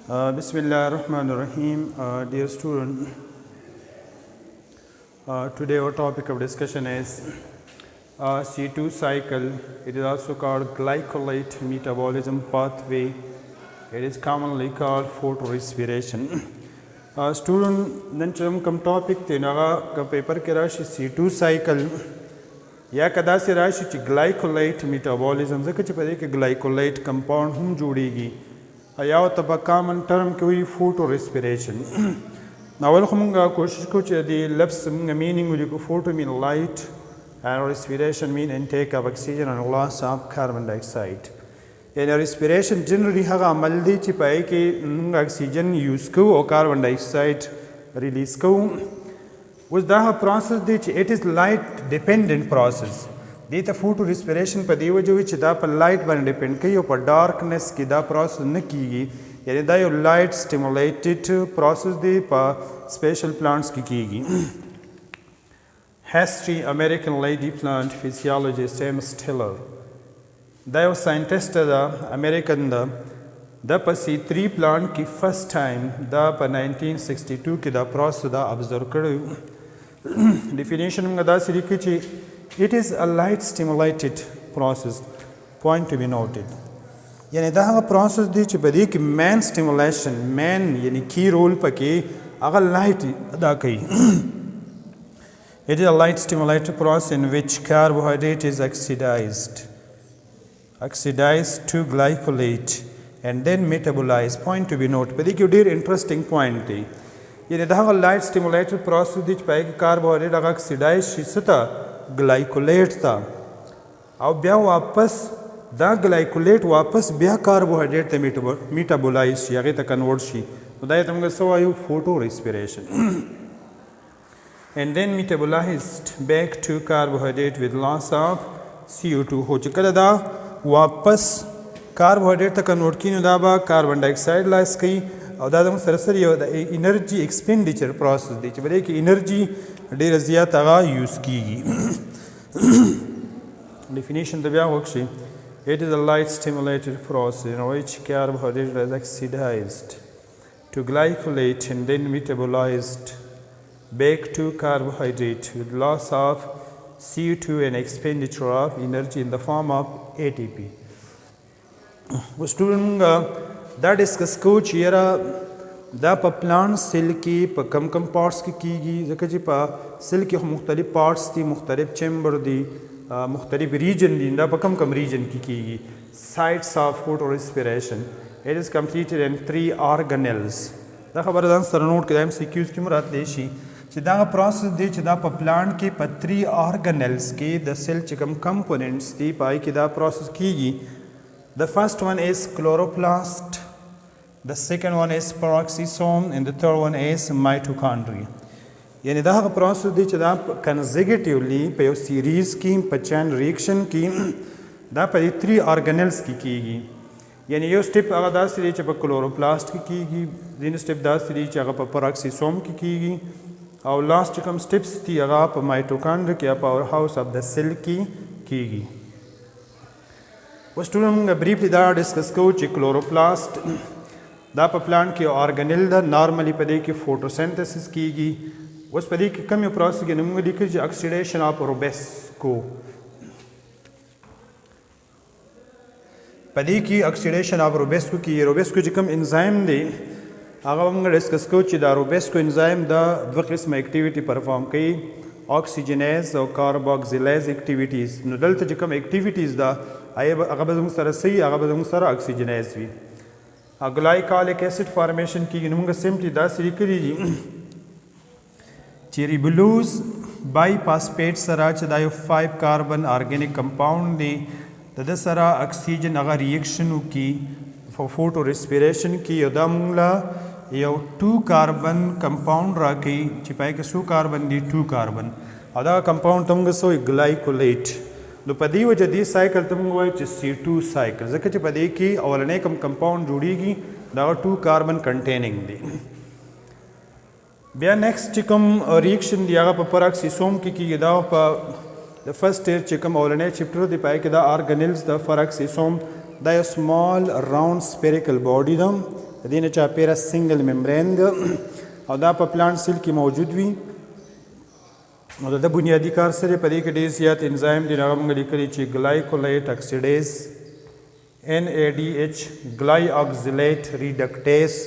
Bismillahirrahmanirrahim. Dear student, today our topic of discussion is C2 cycle. It is also called glycolate metabolism pathway. It is commonly called photorespiration. Student, then come topic tenaga ka paper ke rashi C2 cycle या कदा से राशि ची glycolate metabolism ज़के ची पदे के glycolate compound हम जोड़ेगी या तब common term के हुई photorespiration नावल खुमंगा कोशिश को ची दी लफ्ज़ मंगा meaning मुझे को photo mean light and respiration mean intake of oxygen and loss of carbon dioxide यानी respiration generally हगा अमल दी ची पाए कि मंगा oxygen use को और carbon dioxide release को उस दाह process दी ची it is light dependent process दी ता photorespiration पर दी वजह विच दा पर light बन depend कई और पर darkness की दा process न कीगी यानी दा यो light stimulated process दी पर special plants की कीगी History American lady plant physiologist James Taylor दा यो scientist दा American दा पर C3 plant की first time दा पर 1962 की दा process दा observe करो definition में दा सिरिकी ची it is a light stimulated process point to be noted यानी दा process दी ची बदी कि man stimulation man यानी key role पके अगर light अदा कई it is a light stimulated process in which carbohydrate is oxidized to glycolate and then metabolized point to be noted बदी कि dear interesting point थी यानी दा light stimulated process दी ची पाए कि carbohydrate अगर oxidized शिसता glycolate था अब ब्या वापस दा glycolate वापस ब्या carbohydrate ते metabolize या के convert शी तो दा तमगे सो आयु photorespiration and then metabolized back to carbohydrate with loss of CO2 हो चुका दा वापस carbohydrate ते convert की दा बा carbon dioxide लास कई और दा सरसरी energy expenditure process दी ची बड़े कि energy डेर ज़ियात आगा यूज़ कीगी definition तब या वक्शी it is a light stimulated process in which carbohydrate is oxidized to glycolate and then metabolized back to carbohydrate with loss of CO2 and expenditure of energy in the form of ATP. वो student दा discuss को चीरा दा पर plant cell की पर कम पार्ट्स की कीगी जैसे जी पर सेल की मुख्तलिफ पार्ट्स थी मुख्तलिफ चैम्बर दी मुख्तलिफ रीजन दी दा पर कम रीजन की कीगी sites of photorespiration it is completed in 3 organelles दा खबर दान सर नोट के MCQs की मुराद देशी चिदा प्रोसेस दी चिदा पर प्लांट के पर 3 organelles के द सेल चिकम कंपोनेंट्स दी पाई की दा प्रोसेस कीगी the first one is chloroplast. The second one is peroxisome and the third one is mitochondria. यानी दा process दी चदा consecutively पे series की पे chain reaction की दा पे 3 organelles की कीगी यानी यो step अगर दा सीरी चे पे chloroplast की कीगी दिन step दा सीरी चे अगर पे peroxisome की कीगी और last कम steps थी अगर पे mitochondria की power house of the cell की कीगी वो student briefly दा discuss को चे chloroplast दा पर प्लांट की ऑर्गेनेल दा नॉर्मली पदे की फोटोसिंथेसिस कीगी उस पदे की कम प्रोसेस के नमूने लिखे जो ऑक्सीडेशन ऑफ रोबेस्को पदे की ऑक्सीडेशन ऑफ रोबेस्को जो कम एंजाइम दे आगे हम डिस्कस को चिदा रोबेस्को एंजाइम दा दो किस्म एक्टिविटी परफॉर्म कई ऑक्सीजनेज और कार्बोक्सिलेज एक्टिविटीज नदल तो जो कम एक्टिविटीज दा आए आगे बदूं सर सही आगे बदूं सर ऑक्सीजनेज भी ग्लाइकोलिक एसिड फॉर्मेशन की नमूंगा सिंपली दा सिरिकरी रिबोलूज बाईफॉस्फेट सरा चदायो 5 कार्बन ऑर्गेनिक कंपाउंड दे तद सरा ऑक्सीजन अगर रिएक्शन की फोटोरेस्पिरेशन की यदा मुंगला यो 2 कार्बन कंपाउंड राकी चिपाई के 2 कार्बन दी 2 कार्बन अदा कंपाउंड तुमगे सो ग्लाइकोलेट तो पदी वजह दी साइकिल तुम C2 साइकिल जैसे कि पदी की अवलने कम कंपाउंड जुड़ेगी दा 2 कार्बन कंटेनिंग दी बिया नेक्स्ट चिकम रिएक्शन दिया पर peroxisome की दा द फर्स्ट स्टेज चिकम अवलने चिप्टर दी पाए कि दा ऑर्गेनेल्स द peroxisome दा स्मॉल राउंड spherical body दम د دې نه چاپیره سنګل ممبرین ده او دا په پلانټ سیل کې موجود وي نو د بنیادي کار سره په دې کې ډېر زیات انزایم دي هغه موږ لیکلي چې ګلایکولیټ اکسیډیز NADH glyoxylate reductase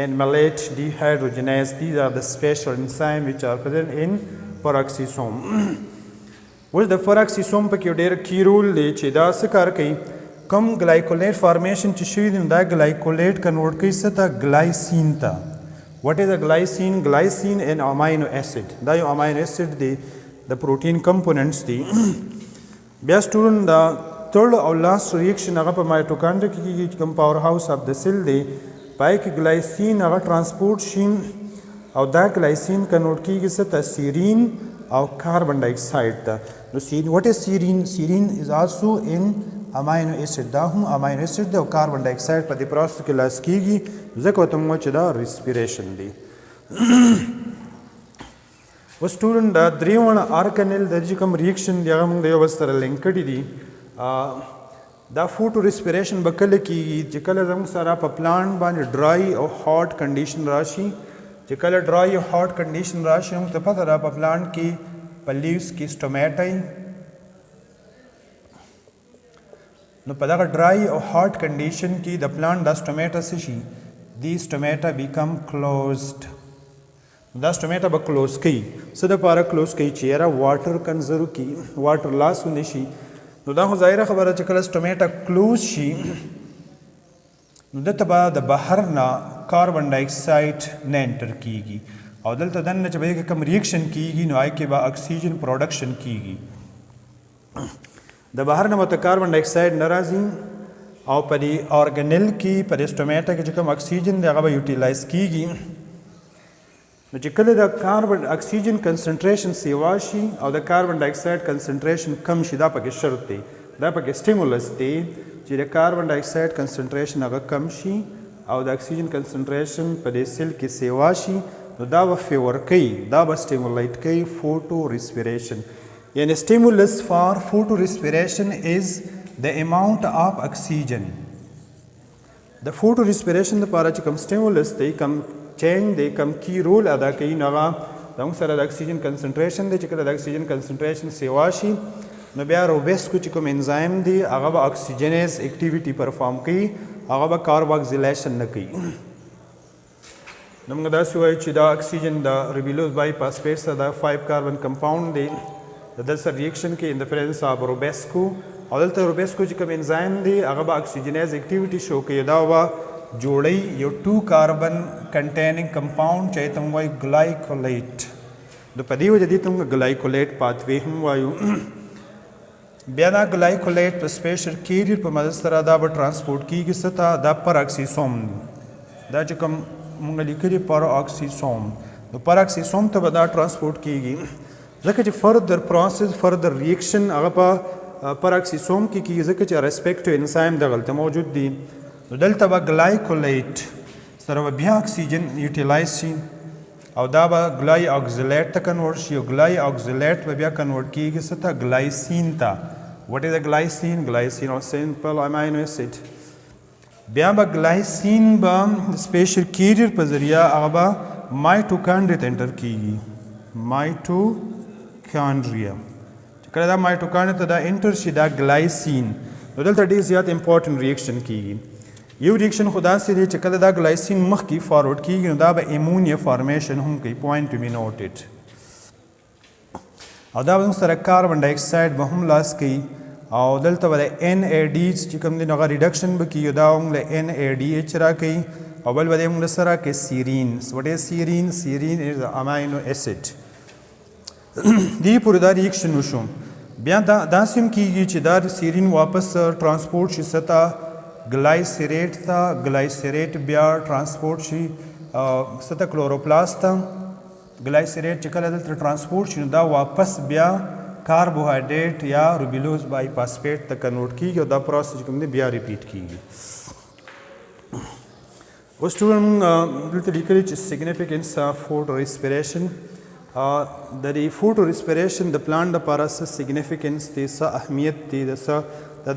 and malate dehydrogenase. These are the special enzymes which are present in peroxisome. With the peroxisome په کې ډېر کی رول دی چې دا څه کار کوي کم ګلایکولیټ فارمیشن چې شوي دي دا ګلایکولیټ کنورټ کوي څه ته ګلایسین ته. What is a glycine? Glycine an amino acid. دا یو امینو اسید دی د پروټین کمپوننټس دي. بیا سټوډنټ دا third or last reaction هغه په مایټوکانډریا کې کیږي چې کوم پاور هاوس اف د سیل دی پای کې ګلایسین هغه ترانسپورټ شي او دا ګلایسین کنورټ کیږي څه ته سیرین او کاربن ډای اکساید ته. نو سیرین واټ از سیرین؟ سیرین از آلسو ان امینو اسید. دا هم امینو اسید دی او کاربن ډای اکساید په دې پروسس کې لاس کیږي ځکه ورته موږ چې دا ریسپیریشن دی. و سټوډنټ دا درېونه آرګانیل د چې کوم ریاکشن دی هغه موږ د یو بل سره لینک کړي دي. دا فوټو ریسپیریشن به کله کیږي چې کله زموږ سره په پلانټ باندې ډرای او هاټ کنډیشن راشي. چې کله ډرای او هاټ کنډیشن راشي موږ ته پته ده په پلانټ کې په لیوز کې سټومیټا نو په دغه ډرای او هاټ کنډیشن کې د پلانټ دا سټومیټا څه شي دی سټومیټا بیکم کلوزډ. دا سټومیټا به کلوز کوي څه دپاره کلوز کوي چې یاره واټر کنزرو کړي واټر لاس ونه شي. نو دا خو ظاهره خبره چې کله سټومیټا کلوز شي نو دلته به د بهر نه کاربن ډای اکساید نه انټر کیږي او دلته دننه چې به کې کوم ریاکشن کیږي نو هغې کې به اکسیجن پروډکشن کیږي. د بهر نه به کاربن ډای اکساید نه راځي او په دې آرګنیل کې په دې سټومیټا کې چې کوم اکسیجن دی هغه به یوټیلایز کیږي. نو چې کله د کاربن اکسیجن کنسنټریشن سیوا شي او د کاربن ډای اکساید کنسنټریشن کم شي دا پکې شرط دی دا پکې سټیمولس دی چې د کاربن ډای اکساید کنسنټریشن هغه کم شي او د اکسیجن کنسنټریشن په دې سیل کې سیوا شي نو دا به فیور کوي دا به سټیمولیټ کوي فوټو ریسپیریشن. یعنی سټیمولس فار فوټو ریسپیریشن از د اماونٹ آف اکسیجن. د فوټو ریسپیریشن لپاره چې کوم سټیمولس دی کم چینج دی کم کی رول ادا کوي نو هغه زموږ سره د اکسیجن کنسنټریشن دی چې کله د اکسیجن کنسنټریشن سیوا شي نو بیا روبیسکو چې کوم انزایم دی هغه به اکسیجنیز اکټیویټي پرفارم کوي هغه به کارباکسیلیشن نه کوي. نو موږ داسې وایو چې دا اکسیجن د ریبیلوز بای فاسفیټ سره دا 5 کاربن کمپاوند دی د دل سره ریاکشن کې ان د پریزنس آف روبیسکو او دلته روبیسکو چې کوم انزایم دی هغه به اکسیجنیز اکټیویټي شو کوي دا به جوړی یو 2 کاربن کنټیننګ کمپاوند چې ته وایي ګلایکولیټ. نو په دې وجه دې ته موږ ګلایکولیټ پاتوی هم وایو. بیا دا ګلایکولیټ په سپیشل کیریئر په مدد سره دا به ترانسپورټ کیږي څه ته دا پراکسیسوم دا چې کوم موږ لیکلي پراکسیسوم نو پراکسیسوم ته به دا ترانسپورټ کیږي ځکه چې فردر پروسس فردر ریاکشن هغه په پراکسیسوم کې کیږي ځکه چې ریسپیکټیو انزایم دغلته موجود دي. نو دلته به ګلایکولیټ سره به بیا اکسیجن یوټیلایز شي او دا به ګلای اکسیلیټ ته کنورټ شي او ګلای اکسیلیټ به بیا کنورټ کیږي څه ته ګلایسین ته. واټ از ا ګلایسین؟ ګلایسین او سمپل امینو اسید. بیا به ګلایسین به سپیشل کیریئر په ذریعه هغه به مایټوکانډریا ته انټر کیږي مایټوکانډریا چې کله دا مایټوکانډریا ته دا انټر شي دا ګلایسین نو دلته ډېر زیات امپورټنټ ریاکشن کیږي. یو ریاکشن خو داسې دی چې کله دا ګلایسین مخکې فارورډ کیږي نو دا به امونیا فارمیشن هم کوي پوینټ ټو بی نوټډ او دا به سره کاربن ډای اکساید به هم لاس کوي او دلته به د NADH چې کوم دی نو هغه ریډکشن به کیږي دا هم له NADH راکوي او بل به موږ سره کې سیرین. وټ از سیرین؟ سیرین از امینو اسید. دې پورې دا ریاکشن وشو بیا دا داسې هم کیږي چې دا سیرین واپس ترانسپورټ شي څه ته ګلایسیریټ ته ګلایسیریټ بیا ترانسپورټ شي څه ته کلوروپلاست ته ګلایسیریټ چې کله دلته ترانسپورټ شي نو دا واپس بیا کاربوهایډریټ یا روبیلوز بای فاسفیټ ته کنورټ کیږي او دا پروسس کوم دی بیا ریپیټ کیږي. اوس سټوډنټ دلته لیکلي چې سیګنیفیکنس آف فوټو ریسپیریشن د دې فوټو ریسپیریشن د پلانټ لپاره څه سیګنیفیکنس دی څه اهمیت دی د څه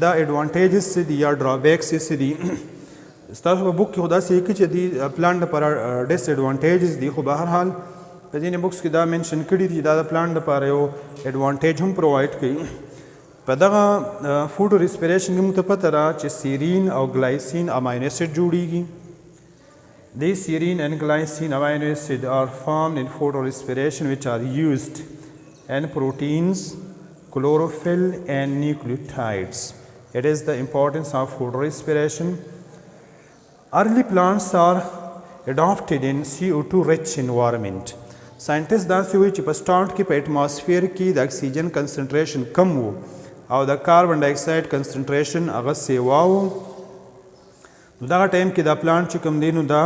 دا ایڈوانټیجز څه دي یا ډرابیکس څه دي ستاسو په بک کې خدا سې کې چې دی پلانټ لپاره ډیس ایڈوانټیجز دي خو بهر حال په ځینې بکس کې دا منشن کړي دي دا د پلانټ لپاره یو ایڈوانټیج هم پرووایډ کوي په دغه فوټو ریسپیریشن کې موږ ته پته ده چې سیرین او ګلایسین اماینو اسید جوړیږي These serine and glycine amino acids are formed in photorespiration, which are used in proteins, chlorophyll and nucleotides. It is the importance of photorespiration. Early plants are adopted in CO2 rich environment. Scientists داسې وایي چې په سټارټ کې په اټماسفیر کې د اکسیجن کنسنټریشن کم وو او د کاربن ډای اکساید کنسنټریشن هغه سیوا وو نو دغه ټایم کې دا پلانټ چې کوم دی نو دا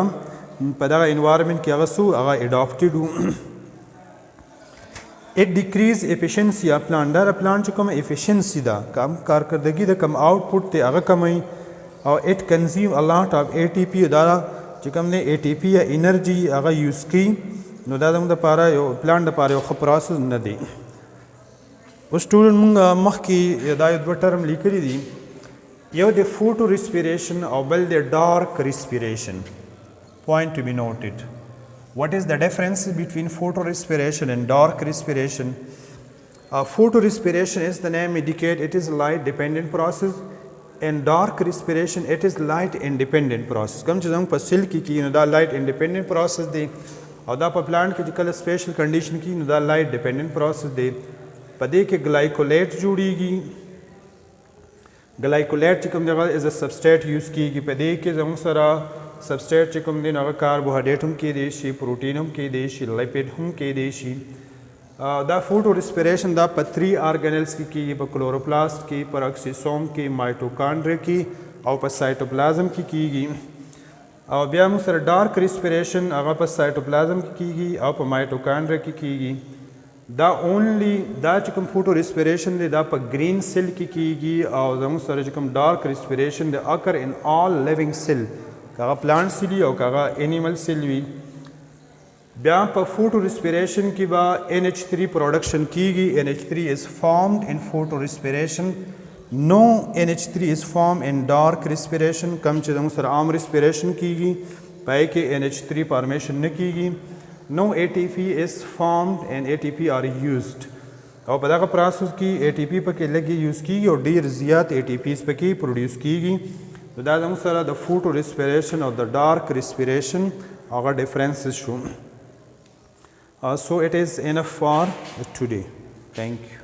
په دغه انوایرمنټ کې هغه سو هغه اډاپټډ وو اټ ډیکریز افیشنسي اف پلانټ دا پلانټ چې کوم افیشنسي دا کم کارکردګي د کم آوټپوټ ته هغه کموي او اټ کنزیوم ا لاټ اف اے ټي پی دا چې کوم نه اے ټي پی یا انرژي هغه یوز کوي نو دا زموږ لپاره یو پلانټ لپاره یو ښه پروسس نه دی اوس سټوډنټ موږ مخکې دا یو دوه ټرم لیکلي دي یو د فوټو ریسپیریشن او بل د ډارک ریسپیریشن point to be noted. What is the difference between photorespiration and dark respiration? Photorespiration, as the name indicates, it is a light dependent process, and dark respiration it is light independent process. کوم چې زموږ په سیل کې نو دا light independent process دی او دا په پلانټ کې چې کله سپیشل کنډیشن کې نو دا light dependent process دی په دې کې ګلایکولیټ جوړیږي ګلایکولیټ چې کوم دی از ا سبسټریټ یوز کیږي په دې کې زموږ سره سبسټریټ چې کوم دی هغه کاربوهایډریټ هم کیدی شي پروټین هم کیدی شي لیپید هم کیدی شي دا فوټو ریسپیریشن دا په 3 آرګانلز کې کیږي په کلوروپلاست کې پر اکسیسوم کې مایټوکانډریا کې او په سایټوپلازم کې کیږي او بیا موږ سره ډارک ریسپیریشن هغه په سایټوپلازم کې کیږي او په مایټوکانډریا کې کیږي دا اونلی دا چې کوم فوټو ریسپیریشن دی دا په گرین سیل کې کیږي او زموږ سره چې کوم ډارک ریسپیریشن دی اکر ان آل لیونګ سیل کاغه پلانټ سیل او کاغه انیمل سیل وي بیا په فوټو ریسپیریشن کې با NH3 پروډکشن کیږي NH3 is formed in photorespiration no NH3 is formed in dark respiration کم چې زموږ سره عام ریسپیریشن کیږي پای کې NH3 فارمیشن نه کیږي no ATP is formed and ATP are used او په دغه پروسس کې ATP پکې لګي یوز کیږي او ډیر زیات ATPs پکې پروډوس کیږي دا زموږ سره د فوټو ریسپیریشن او د ډارک ریسپیریشن هغه ډیفرنسز شو so it is enough for today. Thank you.